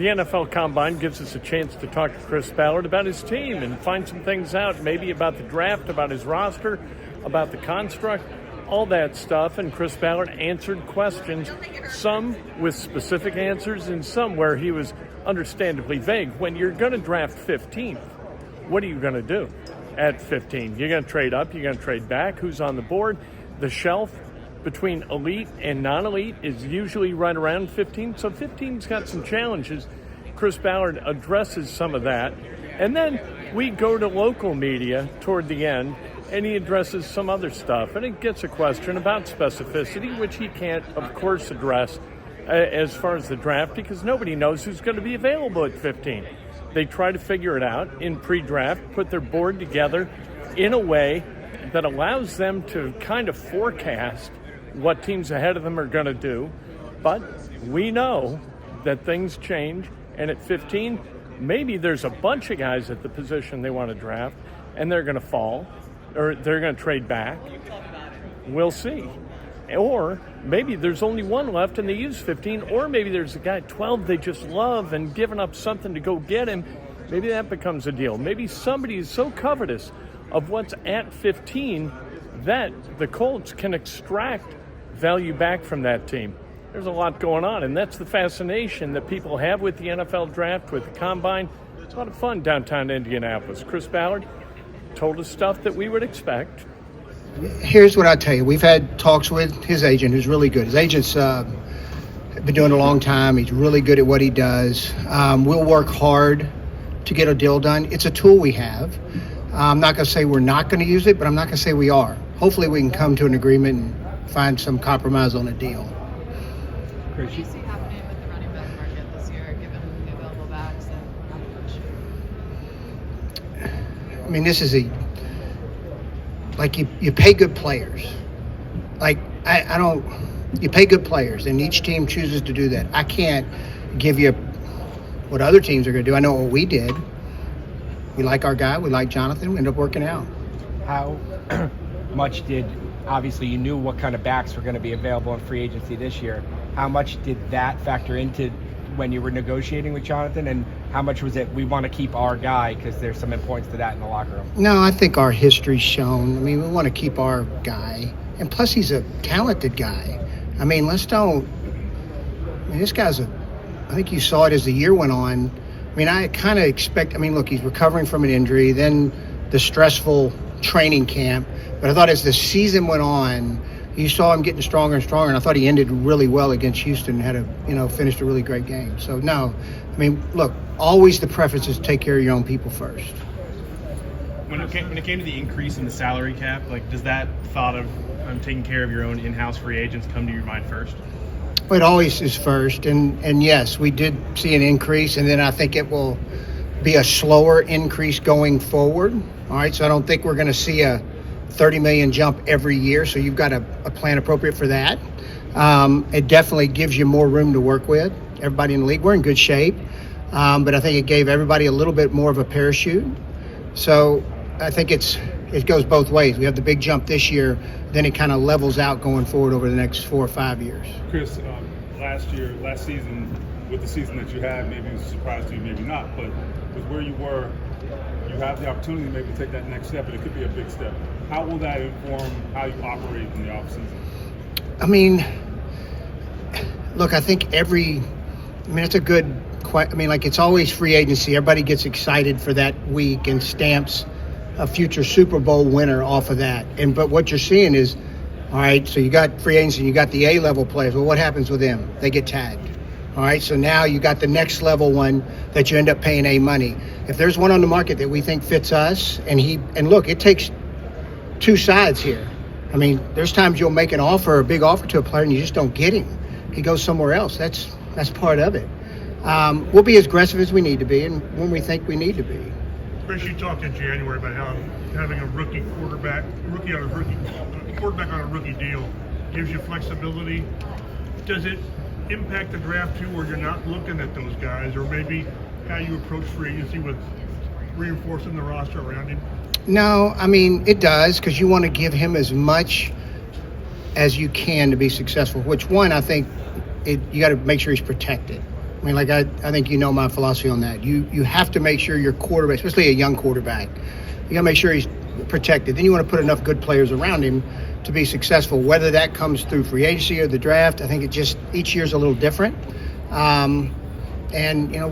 the NFL Combine gives us a chance to talk to Chris Ballard about his team and find some things out, maybe about the draft, about his roster, about the construct, all that stuff. And Chris Ballard answered questions, some with specific answers and some where he was understandably vague. When you're going to draft 15th, what are you going to do at 15? You're going to trade up, you're going to trade back, who's on the board? The shelf between elite and non-elite is usually right around 15, so 15's got some challenges. Chris Ballard addresses some of that, and then we go to local media toward the end, and he addresses some other stuff, and it gets a question about specificity, which he can't, of course, address as far as the draft, because nobody knows who's going to be available at 15. They try to figure it out in pre-draft, put their board together in a way that allows them to kind of forecast what teams ahead of them are going to do. But we know that things change, and at 15, maybe there's a bunch of guys at the position they want to draft, and they're going to fall, or they're going to trade back. We'll see. Or maybe there's only one left and they use 15, or maybe there's a guy at 12 they just love and giving up something to go get him. Maybe that becomes a deal. Maybe somebody is so covetous of what's at 15 that the Colts can extract value back from that team. There's a lot going on, and that's the fascination that people have with the NFL draft, with the Combine. It's a lot of fun downtown Indianapolis. Chris Ballard told us stuff that we would expect. Here's what I tell you. We've had talks with his agent, who's really good. His agent's been doing it a long time. He's really good at what he does. We'll work hard to get a deal done. It's a tool we have. I'm not going to say we're not going to use it, but I'm not going to say we are. Hopefully we can come to an agreement and find some compromise on a deal. What do you see happening with the running back market this year, given the available backs and how much? I mean, this is you pay good players. You pay good players, and each team chooses to do that. I can't give you what other teams are going to do. I know what we did. We like our guy. We like Jonathan. We ended up working out. How much obviously you knew what kind of backs were going to be available in free agency this year. How much did that factor into when you were negotiating with Jonathan, and how much was it, we want to keep our guy because there's some importance to that in the locker room? No, I think our history's shown. I mean, we want to keep our guy. And plus, he's a talented guy. I mean, this guy's I think you saw it as the year went on. I mean, I kind of look, he's recovering from an injury, then the stressful training camp. But I thought as the season went on, you saw him getting stronger and stronger, and I thought he ended really well against Houston and finished a really great game. So, no, I mean, look, always the preference is take care of your own people first. When it came to the increase in the salary cap, does that thought of taking care of your own in-house free agents come to your mind first? Well, it always is first, and yes, we did see an increase, and then I think it will be a slower increase going forward. All right, so I don't think we're going to see a $30 million jump every year, so you've got a plan appropriate for that. It definitely gives you more room to work with. Everybody in the league, we're in good shape, but I think it gave everybody a little bit more of a parachute. So I think it goes both ways. We have the big jump this year, then it kind of levels out going forward over the next 4 or 5 years. Chris, last season, with the season that you had, maybe it was a surprise to you, maybe not, but with where you were, you have the opportunity to maybe take that next step, and it could be a big step. How will that inform how you operate in the offseason? I mean, look, I think it's a good question. I mean, it's always free agency. Everybody gets excited for that week and stamps a future Super Bowl winner off of that. But what you're seeing is, all right, so you got free agency, you got the A-level players. Well, what happens with them? They get tagged. All right, so now you got the next level one that you end up paying A money. If there's one on the market that we think fits us, and look, it takes two sides here. I mean, there's times you'll make a big offer to a player, and you just don't get him. He goes somewhere else. That's part of it. We'll be as aggressive as we need to be, and when we think we need to be. Chris, you talked in January about how having a quarterback on a rookie deal gives you flexibility. Does it impact the draft too, where you're not looking at those guys, or maybe how you approach free agency with reinforcing the roster around him? No, I mean, it does, because you want to give him as much as you can to be successful, which one, I think you got to make sure he's protected. I mean, like I think you know my philosophy on that. You have to make sure your quarterback, especially a young quarterback, you got to make sure he's protected. Then you want to put enough good players around him to be successful, whether that comes through free agency or the draft. I think it just each year's a little different. And,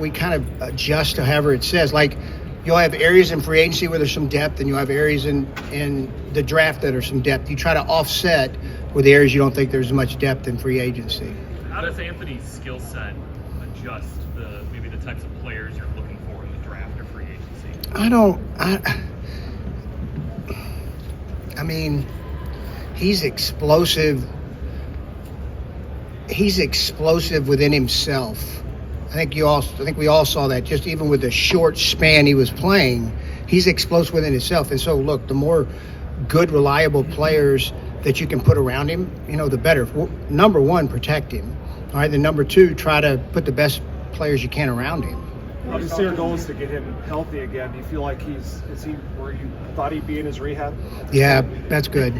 we kind of adjust to however it says. Like, you'll have areas in free agency where there's some depth, and you'll have areas in the draft that are some depth. You try to offset with the areas you don't think there's much depth in free agency. How does Anthony's skill set adjust maybe the types of players you're looking for in the draft or free agency? I mean, he's explosive. He's explosive within himself. I think we all saw that. Just even with the short span he was playing, he's explosive within himself. And so, look, the more good, reliable players that you can put around him, the better. Number one, protect him. All right. Then number two, try to put the best players you can around him. Obviously, your goal is to get him healthy again. Do you feel like is he where you thought he'd be in his rehab? Yeah, that's good.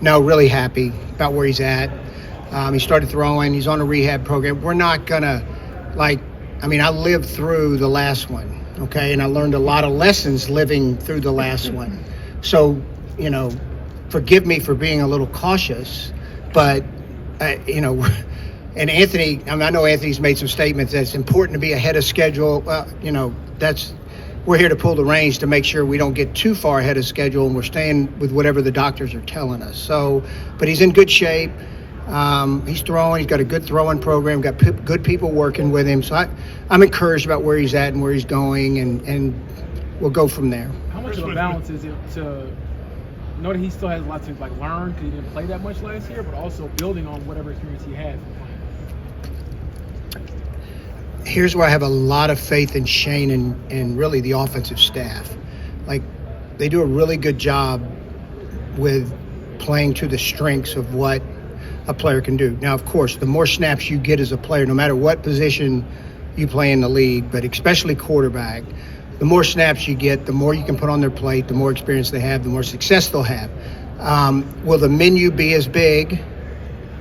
No, really happy about where he's at. He started throwing. He's on a rehab program. We're not gonna I lived through the last one, okay, and I learned a lot of lessons living through the last one. So, forgive me for being a little cautious, but and Anthony, I know Anthony's made some statements that it's important to be ahead of schedule. Well, we're here to pull the reins to make sure we don't get too far ahead of schedule, and we're staying with whatever the doctors are telling us. So, but he's in good shape. He's throwing. He's got a good throwing program. Got good people working with him. So I'm encouraged about where he's at and where he's going, and we'll go from there. How much of a balance is it to know that he still has a lot to learn because he didn't play that much last year, but also building on whatever experience he had from playing? Here's where I have a lot of faith in Shane and really the offensive staff. Like, they do a really good job with playing to the strengths of what a player can do. Now, of course, the more snaps you get as a player, no matter what position you play in the league, but especially quarterback, the more snaps you get, the more you can put on their plate, the more experience they have, the more success they'll have. Will the menu be as big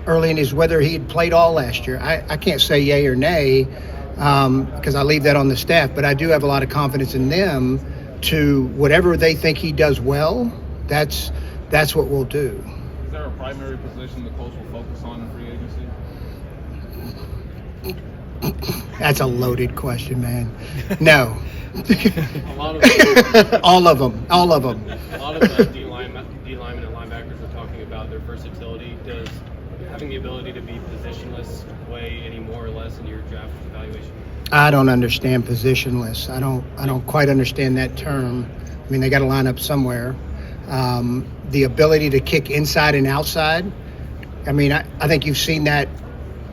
early in his, whether he had played all last year? I can't say yay or nay because I leave that on the staff, but I do have a lot of confidence in them to whatever they think he does well, that's what we'll do. Is there a primary position the Colts will focus on in free agency? That's a loaded question, man. No. A lot of all of them. A lot of the D linemen and linebackers are talking about their versatility. Does having the ability to be positionless weigh any more or less in your draft evaluation? I don't understand positionless. I don't quite understand that term. I mean, they got to line up somewhere. The ability to kick inside and outside. I mean, I think you've seen that.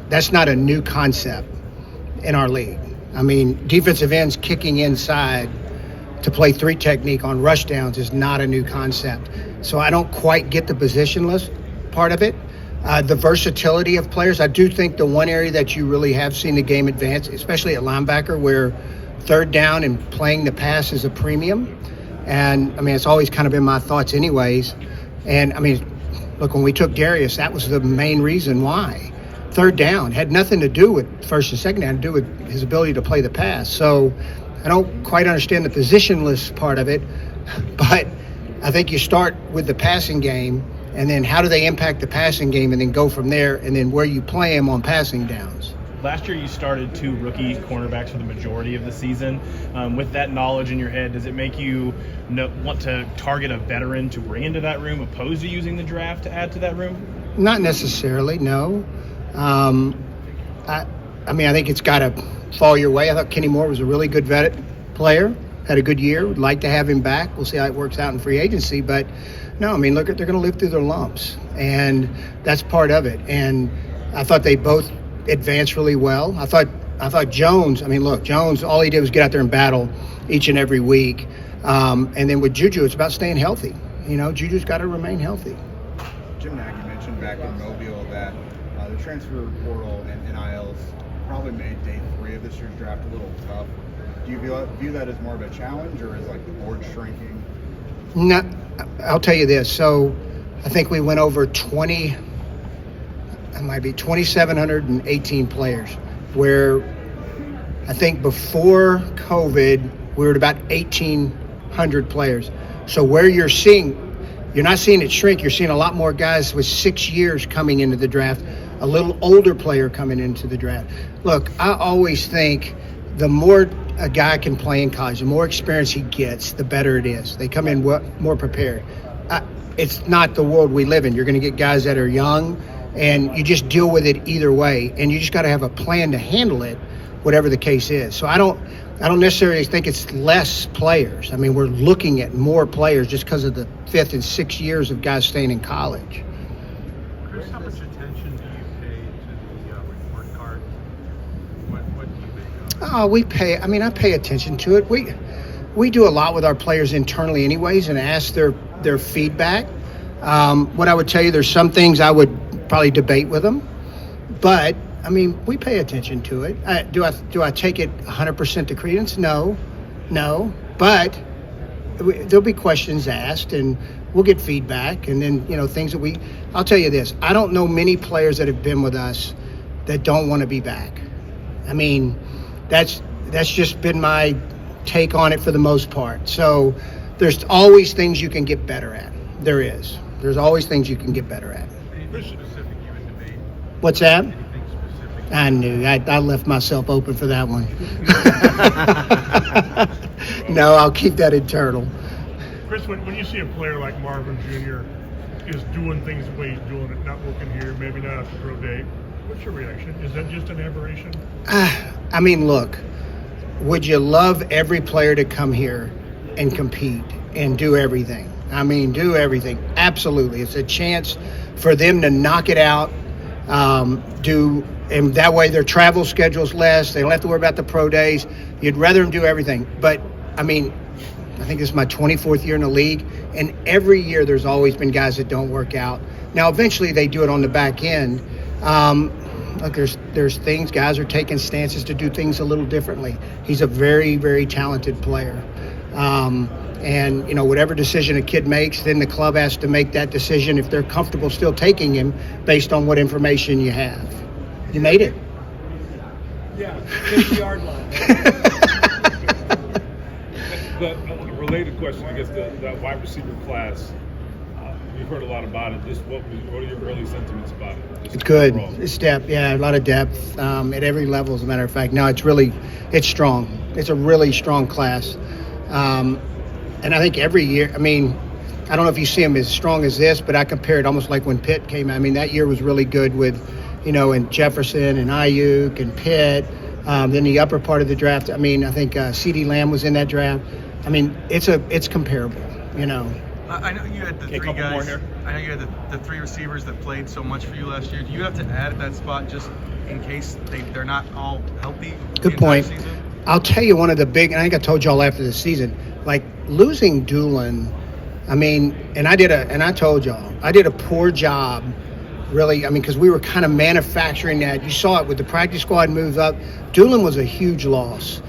That's not a new concept in our league. I mean, defensive ends kicking inside to play three technique on rush downs is not a new concept. So I don't quite get the positionless part of it. The versatility of players. I do think the one area that you really have seen the game advance, especially at linebacker, where third down and playing the pass is a premium. And, I mean, it's always kind of been my thoughts anyways. And, I mean, look, when we took Darius, that was the main reason why. Third down had nothing to do with first and second down, to do with his ability to play the pass. So I don't quite understand the positionless part of it, but I think you start with the passing game, and then how do they impact the passing game, and then go from there, and then where you play them on passing downs. Last year you started 2 rookie cornerbacks for the majority of the season. With that knowledge in your head, does it make you want to target a veteran to bring into that room opposed to using the draft to add to that room? Not necessarily, no. I mean, I think it's got to fall your way. I thought Kenny Moore was a really good vet player, had a good year. Would like to have him back. We'll see how it works out in free agency. But, no, I mean, look, they're going to live through their lumps, and that's part of it. And I thought they both advanced really well. I thought Jones, I mean, look, Jones, all he did was get out there and battle each and every week. And then with Juju, it's about staying healthy. Juju's got to remain healthy. Jim Nagy mentioned back in Mobile that the transfer portal and NILs probably made day 3 of this year's draft a little tough. Do you view that as more of a challenge, or is like the board shrinking? No, I'll tell you this. So I think we went over 2,718 players, where I think before COVID, we were at about 1,800 players. So where you're not seeing it shrink. You're seeing a lot more guys with 6 years coming into the draft, a little older player coming into the draft. Look, I always think the more a guy can play in college, the more experience he gets, the better it is. They come in more prepared. It's not the world we live in. You're going to get guys that are young, and you just deal with it either way. And you just got to have a plan to handle it, whatever the case is. So I don't necessarily think it's less players. I mean, we're looking at more players just because of the 5th and 6th years of guys staying in college. Chris, how much attention do you pay to the report card? What do you make of it? I pay attention to it. We do a lot with our players internally anyways and ask their feedback. What I would tell you, there's some things I would probably debate with them, but we pay attention to it. Do I take it 100% to credence? No, but there'll be questions asked and we'll get feedback, and then things that I'll tell you this, I don't know many players that have been with us that don't want to be back. That's just been my take on it for the most part. So there's always things you can get better at. There's always things you can get better at. Anything specific you would debate? What's that? Anything specific? I knew. I left myself open for that one. No, I'll keep that internal. Chris, when you see a player like Marvin Jr. is doing things the way he's doing it, not working here, maybe not at the pro day, what's your reaction? Is that just an aberration? Look, would you love every player to come here and compete and do everything? Do everything. Absolutely. It's a chance for them to knock it out, and that way their travel schedule's less. They don't have to worry about the pro days. You'd rather them do everything. But, I think this is my 24th year in the league, and every year there's always been guys that don't work out. Now, eventually they do it on the back end. Look, there's things, guys are taking stances to do things a little differently. He's a very, very talented player. And whatever decision a kid makes, then the club has to make that decision if they're comfortable still taking him based on what information you have. You made it. Yeah, 50-yard line. But a related question, I guess, that wide receiver class, you've heard a lot about it. What are your early sentiments about it? It's good. It's depth. Yeah, a lot of depth at every level, as a matter of fact. No, it's strong. It's a really strong class. And I think every year, I don't know if you see them as strong as this, but I compare it almost like when Pitt came out. That year was really good with, and Jefferson and Ayuk and Pitt. Then the upper part of the draft, I think CeeDee Lamb was in that draft. It's comparable, I know you had the three guys. I know you had the three receivers that played so much for you last year. Do you have to add at that spot just in case they're not all healthy? Good point. I'll tell you one of the big, and I think I told y'all after the season, like losing Doolin, and I told y'all, I did a poor job, really, because we were kind of manufacturing that. You saw it with the practice squad moves up. Doolin was a huge loss.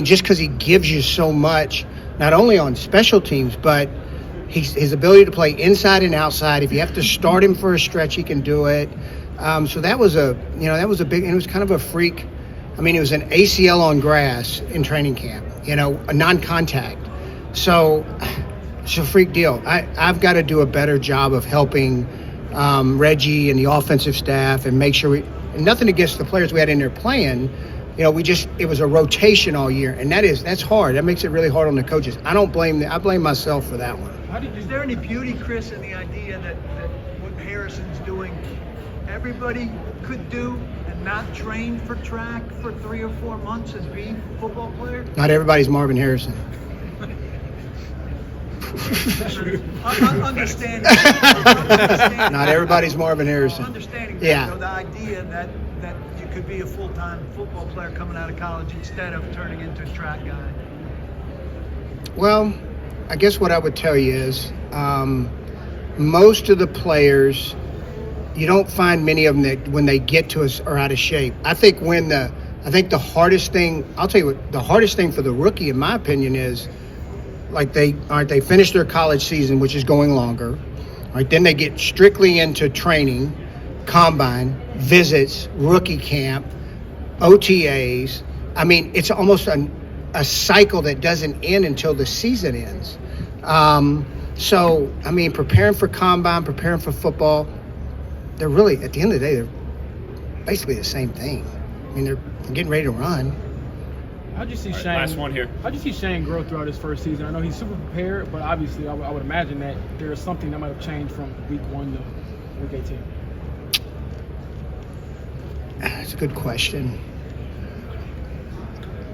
Just because he gives you so much, not only on special teams, but his ability to play inside and outside. If you have to start him for a stretch, he can do it. So that was a big, and it was kind of a freak. It was an ACL on grass in training camp, a non-contact. So it's a freak deal. I've got to do a better job of helping Reggie and the offensive staff and make sure and nothing against the players we had in there playing. It was a rotation all year, and that's hard. That makes it really hard on the coaches. I blame myself for that one. Is there any beauty, Chris, in the idea that what Harrison's doing, everybody could do and not train for track for 3 or 4 months and be a football player? Not everybody's Marvin Harrison. Understanding. Not everybody's Marvin Harrison. Understanding yeah. The idea that you could be a full-time football player coming out of college instead of turning into a track guy. Well, I guess what I would tell you is most of the players, you don't find many of them that when they get to us are out of shape. I think the hardest thing, I'll tell you what, the hardest thing for the rookie, in my opinion, is like they finish their college season, which is going longer. Right, then they get strictly into training, combine, visits, rookie camp, OTAs, I mean, it's almost a cycle that doesn't end until the season ends. So, I mean, preparing for combine, preparing for football, they're really, at the end of the day, they're basically the same thing. I mean, they're getting ready to run. How'd you see Shane? Last one here. How'd you see Shane grow throughout his first season? I know he's super prepared, but obviously I would imagine that there is something that might have changed from week 1 to week 18. That's a good question.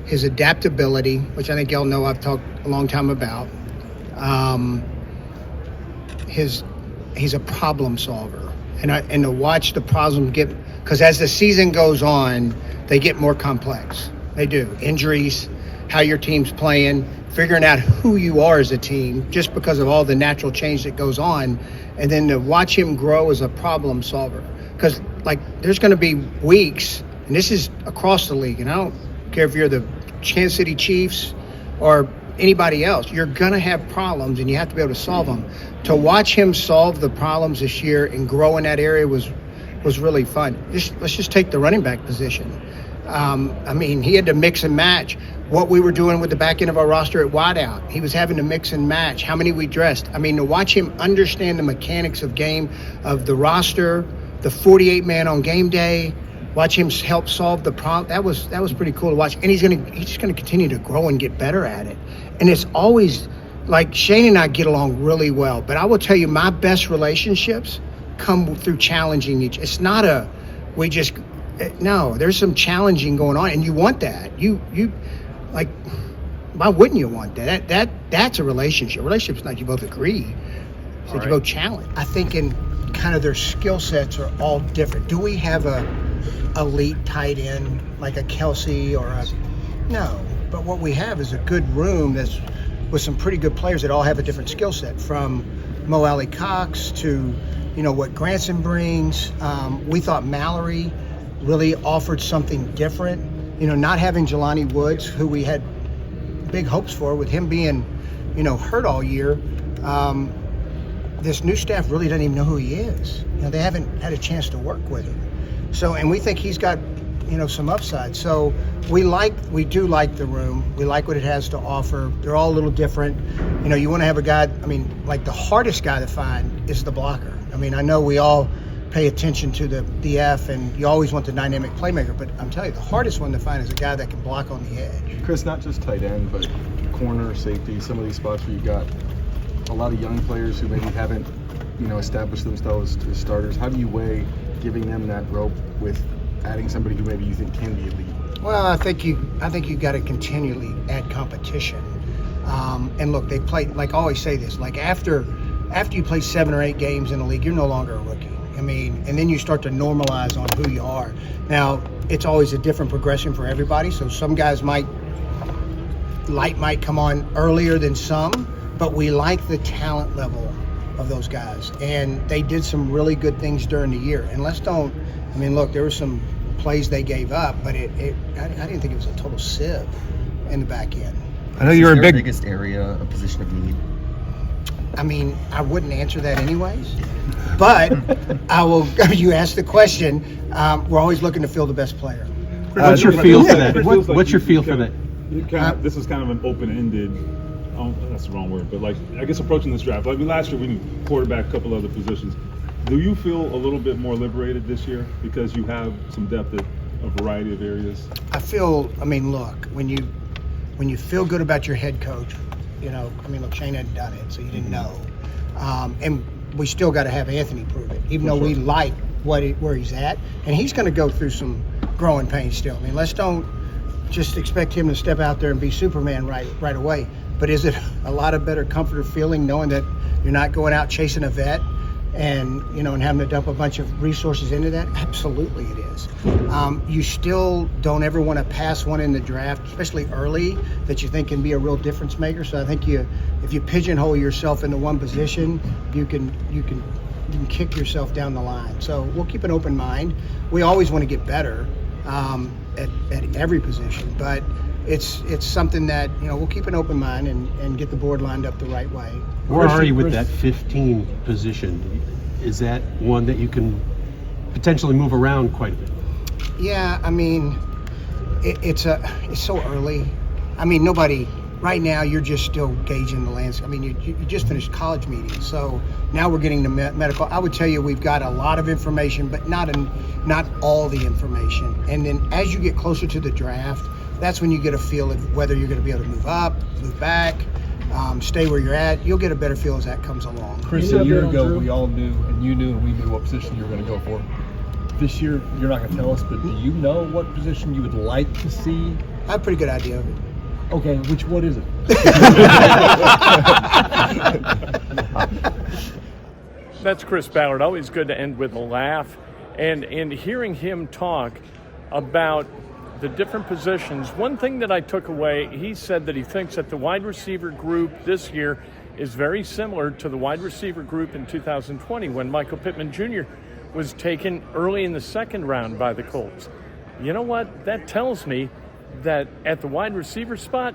His adaptability, which I think y'all know I've talked a long time about. He's a problem solver, and to watch the problems get, because as the season goes on, they get more complex. They do. Injuries, how your team's playing, figuring out who you are as a team, just because of all the natural change that goes on, and then to watch him grow as a problem solver. Because like there's going to be weeks, and this is across the league, and I don't care if you're the Kansas City Chiefs or anybody else, you're going to have problems, and you have to be able to solve them. To watch him solve the problems this year and grow in that area was really fun. Let's just take the running back position. I mean, he had to mix and match what we were doing with the back end of our roster at wideout. He was having to mix and match how many we dressed. I mean, to watch him understand the mechanics of game, of the roster, the 48-man on game day, watch him help solve the problem. That was pretty cool to watch. And he's just gonna continue to grow and get better at it. And it's always like Shane and I get along really well. But I will tell you, my best relationships come through challenging each. It's not no, there's some challenging going on, and you want that. You like, why wouldn't you want that? That's a relationship. Relationship's not you both agree. So you both challenge. I think in kind of their skill sets are all different. Do we have a elite tight end like a Kelsey or a no? But what we have is a good room that's with some pretty good players that all have a different skill set, from Mo Alley Cox to what Granson brings. We thought Mallory really offered something different. Not having Jelani Woods, who we had big hopes for, with him being, hurt all year. This new staff really doesn't even know who he is. They haven't had a chance to work with him. So, and we think he's got, some upside. So we do like the room. We like what it has to offer. They're all a little different. You want to have a guy, like the hardest guy to find is the blocker. I know we all pay attention to the DF, and you always want the dynamic playmaker, but I'm telling you, the hardest one to find is a guy that can block on the edge. Chris, not just tight end, but corner, safety, some of these spots where you've got a lot of young players who maybe haven't, established themselves as starters. How do you weigh giving them that rope with adding somebody who maybe you think can be elite? Well, I think you got to continually add competition. And look, they play, like I always say this, like after you play 7 or 8 games in the league, you're no longer a rookie. And then you start to normalize on who you are. Now, it's always a different progression for everybody. So some guys might come on earlier than some, but we like the talent level of those guys. And they did some really good things during the year. And look, there were some plays they gave up, but I didn't think it was a total sieve in the back end. I know you're a big biggest area, a position of need. I wouldn't answer that anyways, but I will. You asked the question. We're always looking to fill the best player. What's your feel for that? What's your feel for that? This is kind of an open-ended. That's the wrong word, but I guess approaching this draft. Last year we knew quarterback, a couple other positions. Do you feel a little bit more liberated this year because you have some depth at a variety of areas? I feel. Look, when you feel good about your head coach. Look, Shane hadn't done it, so you didn't know. And we still got to have Anthony prove it, even though we like where he's at. And he's going to go through some growing pains still. Let's don't just expect him to step out there and be Superman right away. But is it a lot of better comfort of feeling knowing that you're not going out chasing a vet and and having to dump a bunch of resources into that? Absolutely it is. You still don't ever want to pass one in the draft, especially early, that you think can be a real difference maker. So I think if you pigeonhole yourself into one position, you can kick yourself down the line. So we'll keep an open mind. We always want to get better at every position, but it's something that we'll keep an open mind and get the board lined up the right way. Where are you with that 15 position? Is that one that you can potentially move around quite a bit? Yeah, it's so early. I mean, nobody right now. You're just still gauging the landscape. I mean, you just finished college meetings, so now we're getting to medical. I would tell you we've got a lot of information, but not all the information. And then as you get closer to the draft, that's when you get a feel of whether you're going to be able to move up, move back, stay where you're at. You'll get a better feel as that comes along. Chris, a year ago, we all knew, and you knew, and we knew what position you were going to go for. This year, you're not going to tell us, but do you know what position you would like to see? I have a pretty good idea of it. Okay, what is it? That's Chris Ballard. Always good to end with a laugh. And in hearing him talk about the different positions, one thing that I took away, he said that he thinks that the wide receiver group this year is very similar to the wide receiver group in 2020 when Michael Pittman Jr. was taken early in the second round by the Colts. You know what? That tells me that at the wide receiver spot,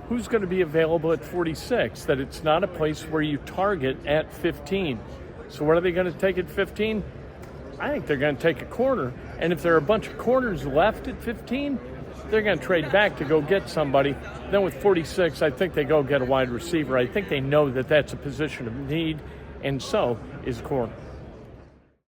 who's going to be available at 46? That it's not a place where you target at 15. So what are they going to take at 15? I think they're going to take a corner. And if there are a bunch of corners left at 15, they're going to trade back to go get somebody. Then with 46, I think they go get a wide receiver. I think they know that that's a position of need, and so is corner.